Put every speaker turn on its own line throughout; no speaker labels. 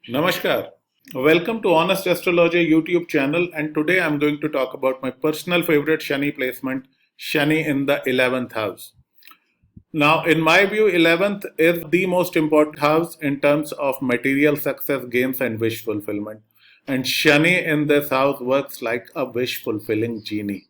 Namaskar. Welcome to Honest Astrology YouTube channel, and today I'm going to talk about my personal favorite Shani placement, Shani in the 11th house. Now, in my view, 11th is the most important house in terms of material success, gains, and wish fulfillment. And Shani in this house works like a wish fulfilling genie.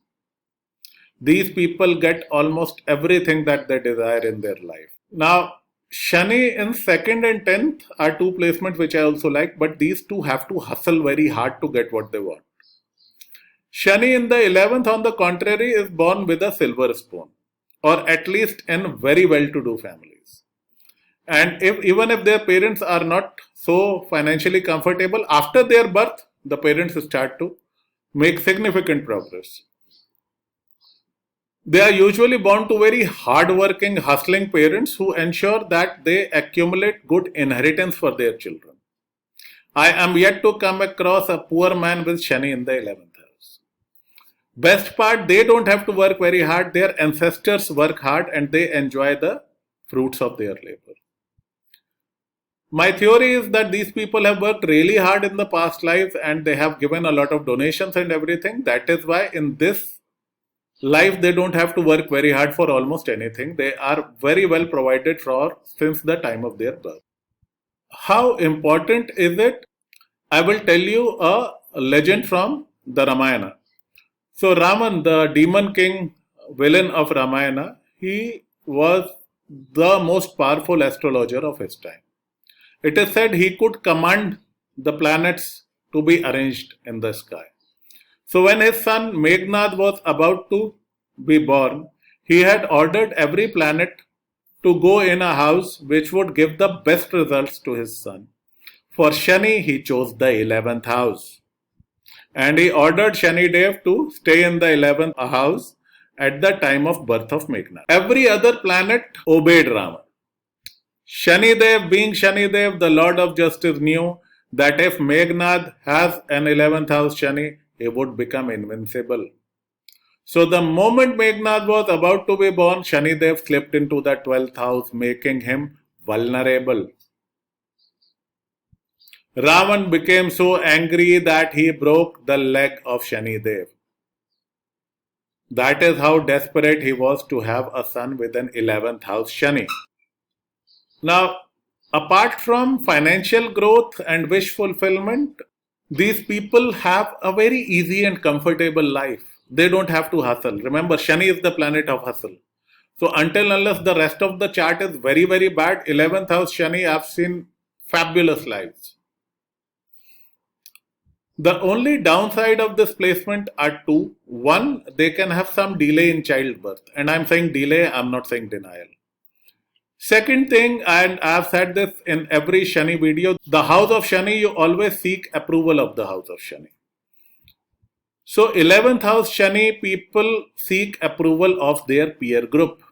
These people get almost everything that they desire in their life. Now, Shani in 2nd and 10th are two placements which I also like, but these two have to hustle very hard to get what they want. Shani in the 11th, on the contrary, is born with a silver spoon, or at least in very well-to-do families. And even if their parents are not so financially comfortable, after their birth, the parents start to make significant progress. They are usually born to very hard-working, hustling parents who ensure that they accumulate good inheritance for their children. I am yet to come across a poor man with Shani in the 11th house. Best part, they don't have to work very hard. Their ancestors work hard and they enjoy the fruits of their labor. My theory is that these people have worked really hard in the past lives and they have given a lot of donations and everything. That is why in this life, they don't have to work very hard for almost anything. They are very well provided for since the time of their birth. How important is it? I will tell you a legend from the Ramayana. So Raman, the demon king villain of Ramayana, he was the most powerful astrologer of his time. It is said he could command the planets to be arranged in the sky. So when his son Meghnad was about to be born, he had ordered every planet to go in a house which would give the best results to his son. For Shani, he chose the 11th house. And he ordered Shani Dev to stay in the 11th house at the time of birth of Meghnad. Every other planet obeyed Rama. Shani Dev, being Shani Dev, the Lord of Justice, knew that if Meghnad has an 11th house Shani, he would become invincible. So the moment Meghnad was about to be born, Shanidev slipped into the 12th house, making him vulnerable. Ravan became so angry that he broke the leg of Shanidev. That is how desperate he was to have a son with an 11th house Shani. Now, apart from financial growth and wish fulfillment, these people have a very easy and comfortable life. They don't have to hustle. Remember, Shani is the planet of hustle. So until unless the rest of the chart is very, very bad, 11th house Shani, I've seen fabulous lives. The only downside of this placement are two. One, they can have some delay in childbirth. And I'm saying delay, I'm not saying denial. Second thing, and I've said this in every Shani video, the house of Shani, you always seek approval of the house of Shani. So 11th house Shani, people seek approval of their peer group,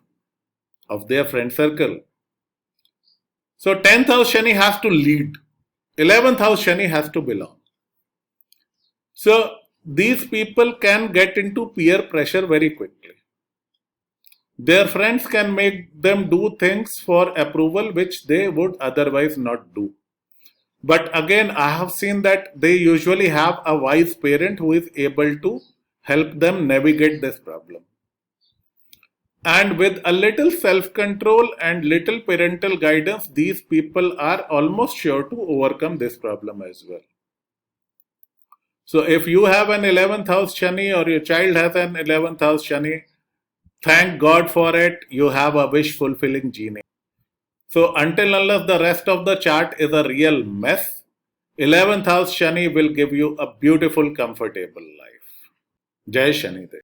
of their friend circle. So 10th house Shani has to lead. 11th house Shani has to belong. So these people can get into peer pressure very quickly. Their friends can make them do things for approval which they would otherwise not do. But again, I have seen that they usually have a wise parent who is able to help them navigate this problem. And with a little self-control and little parental guidance, these people are almost sure to overcome this problem as well. So if you have an 11th house Shani or your child has an 11th house Shani, thank God for it, you have a wish fulfilling genie. So until unless the rest of the chart is a real mess, 11th house Shani will give you a beautiful, comfortable life. Jai Shani Dev.